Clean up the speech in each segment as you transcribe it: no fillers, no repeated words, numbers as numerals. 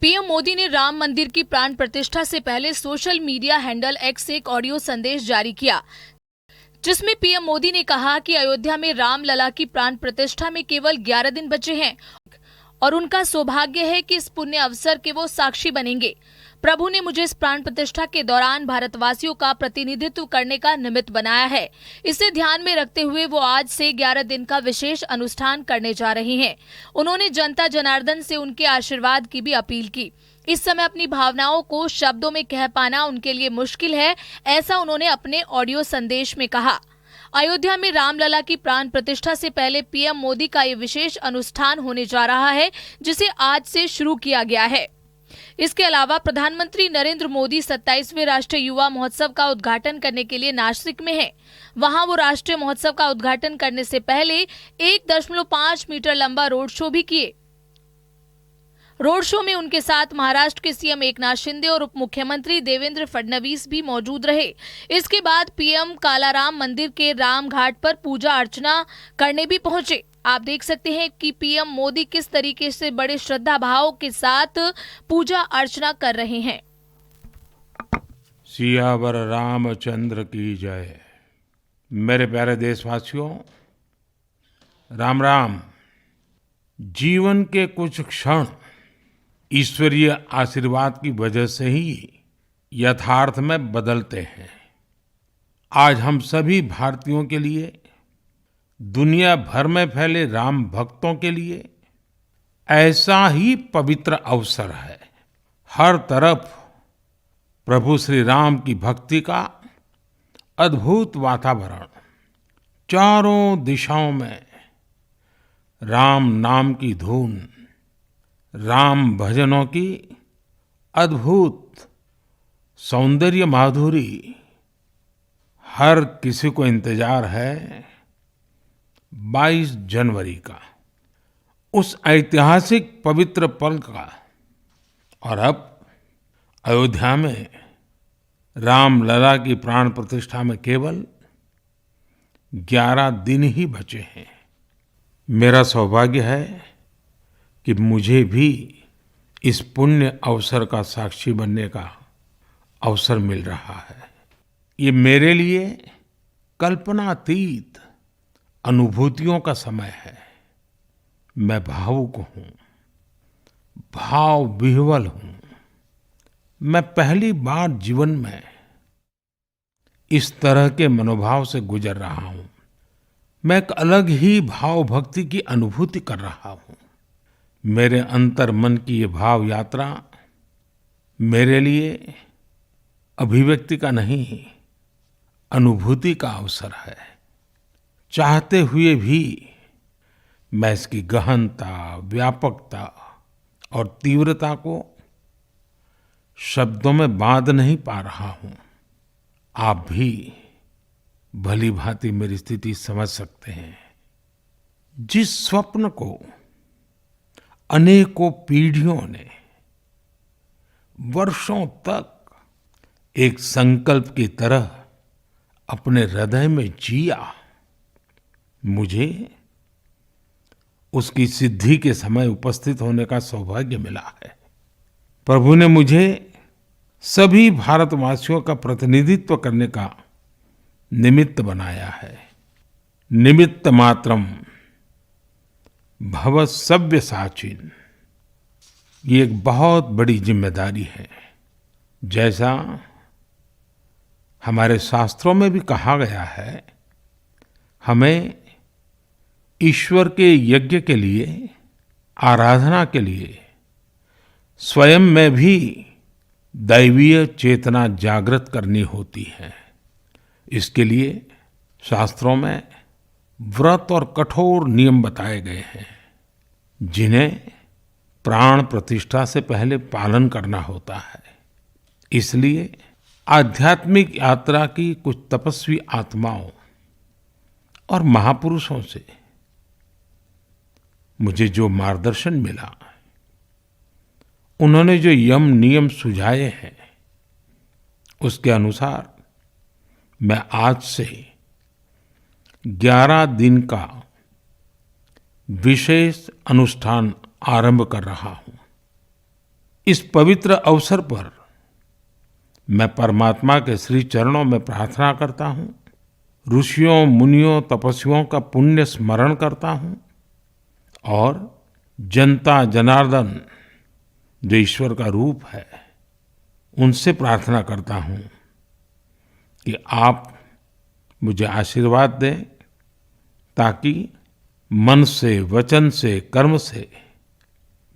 PM Modi ने राम मंदिर की प्राण प्रतिष्ठा से पहले सोशल मीडिया हैंडल एक्स से एक ऑडियो संदेश जारी किया, जिसमें पीएम मोदी ने कहा कि अयोध्या में रामलला की प्राण प्रतिष्ठा में केवल 11 दिन बचे हैं और उनका सौभाग्य है कि इस पुण्य अवसर के वो साक्षी बनेंगे। प्रभु ने मुझे इस प्राण प्रतिष्ठा के दौरान भारतवासियों का प्रतिनिधित्व करने का निमित्त बनाया है। इसे ध्यान में रखते हुए वो आज से 11 दिन का विशेष अनुष्ठान करने जा रहे हैं। उन्होंने जनता जनार्दन से उनके आशीर्वाद की भी अपील की। इस समय अपनी भावनाओं को शब्दों में कह पाना उनके लिए मुश्किल है, ऐसा उन्होंने अपने ऑडियो संदेश में कहा। अयोध्या में रामलला की प्राण प्रतिष्ठा से पहले पीएम मोदी का ये विशेष अनुष्ठान होने जा रहा है, जिसे आज से शुरू किया गया है। इसके अलावा प्रधानमंत्री नरेंद्र मोदी 27वें राष्ट्रीय युवा महोत्सव का उद्घाटन करने के लिए नासिक में हैं। वहां वो राष्ट्रीय महोत्सव का उद्घाटन करने से पहले 1.5 मीटर लंबा रोड शो भी किए। रोड शो में उनके साथ महाराष्ट्र के सीएम एकनाथ शिंदे और उप मुख्यमंत्री देवेंद्र फडणवीस भी मौजूद रहे। इसके बाद पीएम कालाराम मंदिर के राम घाट पर पूजा अर्चना करने भी पहुंचे। आप देख सकते हैं कि पीएम मोदी किस तरीके से बड़े श्रद्धा भाव के साथ पूजा अर्चना कर रहे हैं। सियावर रामचंद्र की जय। मेरे प्यारे देशवासियों, राम राम। जीवन के कुछ क्षण ईश्वरीय आशीर्वाद की वजह से ही यथार्थ में बदलते हैं। आज हम सभी भारतीयों के लिए, दुनिया भर में फैले राम भक्तों के लिए ऐसा ही पवित्र अवसर है। हर तरफ प्रभु श्री राम की भक्ति का अद्भुत वातावरण, चारों दिशाओं में राम नाम की धुन, राम भजनों की अद्भुत सौंदर्य माधुरी। हर किसी को इंतजार है 22 जनवरी का, उस ऐतिहासिक पवित्र पल का। और अब अयोध्या में रामलला की प्राण प्रतिष्ठा में केवल 11 दिन ही बचे हैं। मेरा सौभाग्य है कि मुझे भी इस पुण्य अवसर का साक्षी बनने का अवसर मिल रहा है। ये मेरे लिए कल्पनातीत अनुभूतियों का समय है। मैं भावुक हूँ, भाव विह्वल हूँ। मैं पहली बार जीवन में इस तरह के मनोभाव से गुजर रहा हूँ। मैं एक अलग ही भाव भक्ति की अनुभूति कर रहा हूँ। मेरे अंतर मन की ये भाव यात्रा मेरे लिए अभिव्यक्ति का नहीं, अनुभूति का अवसर है। चाहते हुए भी मैं इसकी गहनता, व्यापकता और तीव्रता को शब्दों में बांध नहीं पा रहा हूँ। आप भी भली भांति मेरी स्थिति समझ सकते हैं। जिस स्वप्न को अनेकों पीढ़ियों ने वर्षों तक एक संकल्प की तरह अपने हृदय में जिया, मुझे उसकी सिद्धि के समय उपस्थित होने का सौभाग्य मिला है। प्रभु ने मुझे सभी भारतवासियों का प्रतिनिधित्व करने का निमित्त बनाया है। निमित्त मात्रम भव सव्यसाचिन। ये एक बहुत बड़ी जिम्मेदारी है। जैसा हमारे शास्त्रों में भी कहा गया है, हमें ईश्वर के यज्ञ के लिए, आराधना के लिए स्वयं में भी दैवीय चेतना जागृत करनी होती है। इसके लिए शास्त्रों में व्रत और कठोर नियम बताए गए हैं, जिन्हें प्राण प्रतिष्ठा से पहले पालन करना होता है। इसलिए आध्यात्मिक यात्रा की कुछ तपस्वी आत्माओं और महापुरुषों से मुझे जो मार्गदर्शन मिला, उन्होंने जो यम नियम सुझाए हैं, उसके अनुसार मैं आज से 11 दिन का विशेष अनुष्ठान आरंभ कर रहा हूं। इस पवित्र अवसर पर मैं परमात्मा के श्री चरणों में प्रार्थना करता हूँ, ऋषियों मुनियों तपस्वियों का पुण्य स्मरण करता हूँ और जनता जनार्दन जो ईश्वर का रूप है उनसे प्रार्थना करता हूँ कि आप मुझे आशीर्वाद दें ताकि मन से, वचन से, कर्म से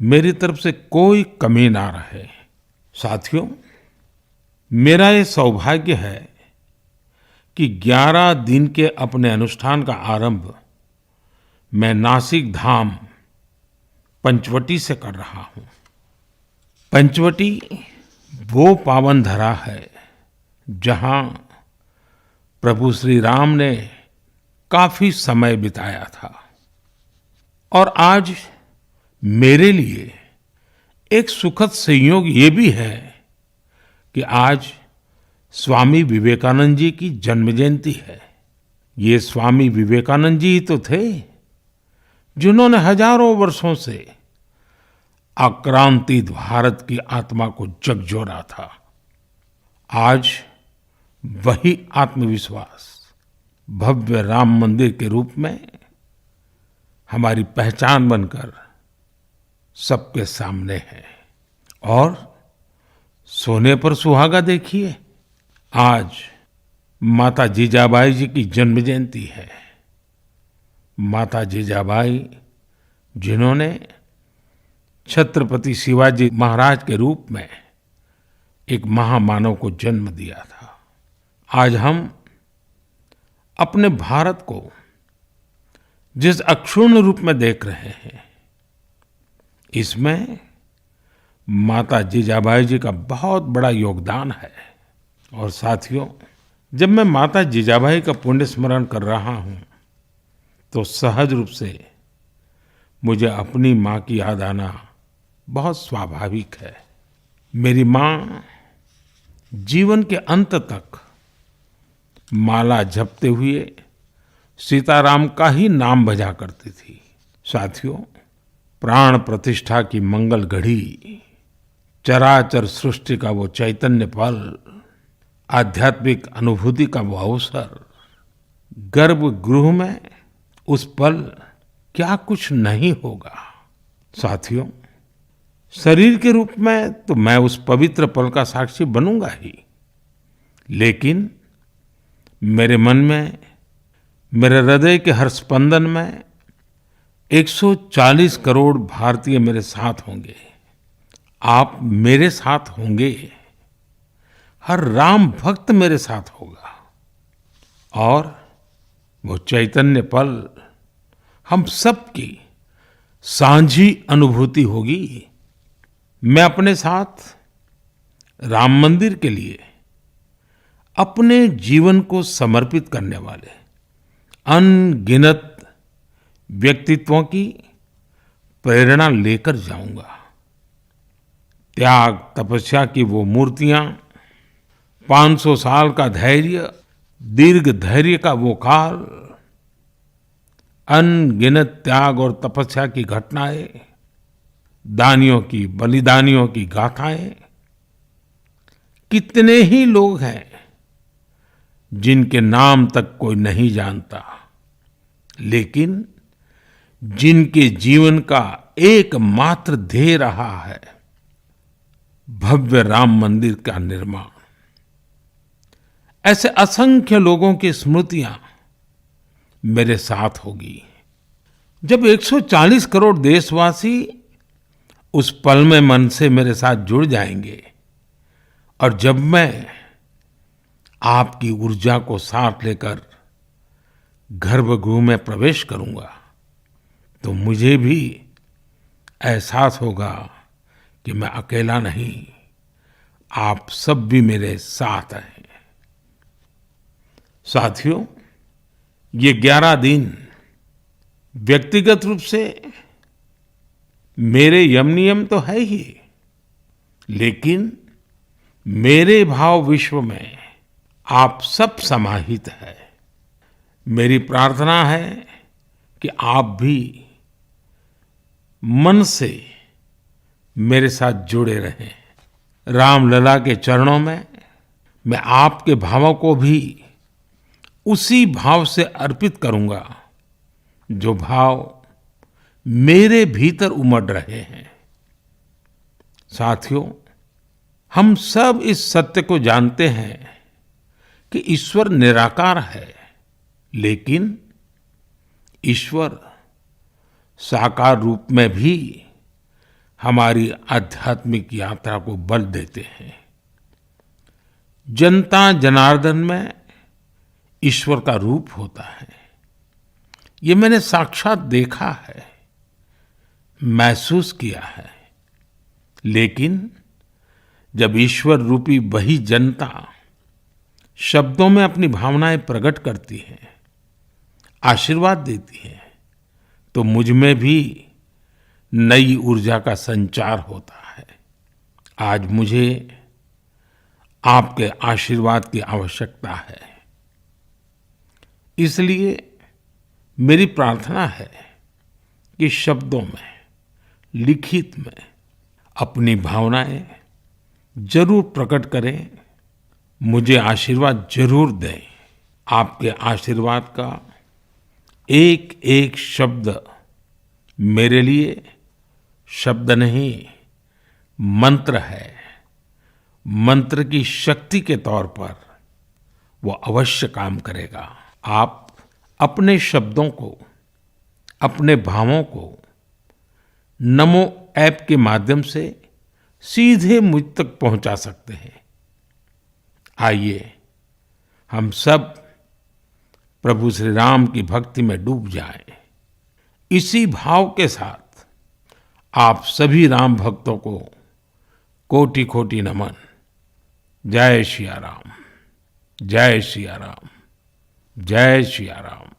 मेरी तरफ से कोई कमी ना रहे। साथियों, मेरा ये सौभाग्य है कि 11 दिन के अपने अनुष्ठान का आरंभ मैं नासिक धाम पंचवटी से कर रहा हूँ। पंचवटी वो पावन धरा है जहाँ प्रभु श्री राम ने काफी समय बिताया था और आज मेरे लिए एक सुखद संयोग ये भी है कि आज स्वामी विवेकानंद जी की जन्म जयंती है। ये स्वामी विवेकानंद जी ही तो थे जिन्होंने हजारों वर्षों से आक्रांतित भारत की आत्मा को झकझोरा था। आज वही आत्मविश्वास भव्य राम मंदिर के रूप में हमारी पहचान बनकर सबके सामने है। और सोने पर सुहागा देखिए, आज माता जीजाबाई जी की जन्म जयंती है। माता जीजाबाई जिन्होंने छत्रपति शिवाजी महाराज के रूप में एक महामानव को जन्म दिया था। आज हम अपने भारत को जिस अक्षुण्ण रूप में देख रहे हैं, इसमें माता जीजाबाई जी का बहुत बड़ा योगदान है। और साथियों, जब मैं माता जीजाबाई का पुण्य स्मरण कर रहा हूँ तो सहज रूप से मुझे अपनी माँ की याद आना बहुत स्वाभाविक है। मेरी माँ जीवन के अंत तक माला जपते हुए सीताराम का ही नाम भजा करती थी। साथियों, प्राण प्रतिष्ठा की मंगल घड़ी, चराचर सृष्टि का वो चैतन्य पल, आध्यात्मिक अनुभूति का वो अवसर, गर्भगृह में उस पल क्या कुछ नहीं होगा। साथियों, शरीर के रूप में तो मैं उस पवित्र पल का साक्षी बनूंगा ही, लेकिन मेरे मन में, मेरे हृदय के हर स्पंदन में 140 करोड़ भारतीय मेरे साथ होंगे। आप मेरे साथ होंगे, हर राम भक्त मेरे साथ होगा और वो चैतन्य पल हम सबकी सांझी अनुभूति होगी। मैं अपने साथ राम मंदिर के लिए अपने जीवन को समर्पित करने वाले अनगिनत व्यक्तित्वों की प्रेरणा लेकर जाऊंगा। त्याग तपस्या की वो मूर्तियां, 500 साल का धैर्य, दीर्घ धैर्य का वो काल, अनगिनत त्याग और तपस्या की घटनाएं, दानियों की, बलिदानियों की गाथाएं, कितने ही लोग हैं जिनके नाम तक कोई नहीं जानता, लेकिन जिनके जीवन का एकमात्र ध्येय रहा है भव्य राम मंदिर का निर्माण। ऐसे असंख्य लोगों की स्मृतियां मेरे साथ होगी। जब 140 करोड़ देशवासी उस पल में मन से मेरे साथ जुड़ जाएंगे और जब मैं आपकी ऊर्जा को साथ लेकर गर्भगृह में प्रवेश करूंगा तो मुझे भी एहसास होगा कि मैं अकेला नहीं, आप सब भी मेरे साथ हैं। साथियों, ये 11 दिन व्यक्तिगत रूप से मेरे यम नियम तो है ही, लेकिन मेरे भाव विश्व में आप सब समाहित है। मेरी प्रार्थना है कि आप भी मन से मेरे साथ जुड़े रहें। रामलला के चरणों में मैं आपके भावों को भी उसी भाव से अर्पित करूंगा जो भाव मेरे भीतर उमड़ रहे हैं। साथियों, हम सब इस सत्य को जानते हैं कि ईश्वर निराकार है, लेकिन ईश्वर साकार रूप में भी हमारी आध्यात्मिक यात्रा को बल देते हैं। जनता जनार्दन में ईश्वर का रूप होता है, ये मैंने साक्षात देखा है, महसूस किया है। लेकिन जब ईश्वर रूपी वही जनता शब्दों में अपनी भावनाएं प्रकट करती है, आशीर्वाद देती है, तो मुझ में भी नई ऊर्जा का संचार होता है। आज मुझे आपके आशीर्वाद की आवश्यकता है। इसलिए मेरी प्रार्थना है कि शब्दों में, लिखित में अपनी भावनाएं जरूर प्रकट करें, मुझे आशीर्वाद जरूर दें। आपके आशीर्वाद का एक एक शब्द मेरे लिए शब्द नहीं, मंत्र है। मंत्र की शक्ति के तौर पर वो अवश्य काम करेगा। आप अपने शब्दों को, अपने भावों को नमो ऐप के माध्यम से सीधे मुझ तक पहुंचा सकते हैं। आइए हम सब प्रभु श्री राम की भक्ति में डूब जाएं। इसी भाव के साथ आप सभी राम भक्तों को कोटि कोटि नमन। जय सिया राम, जय सिया राम, जय सिया राम।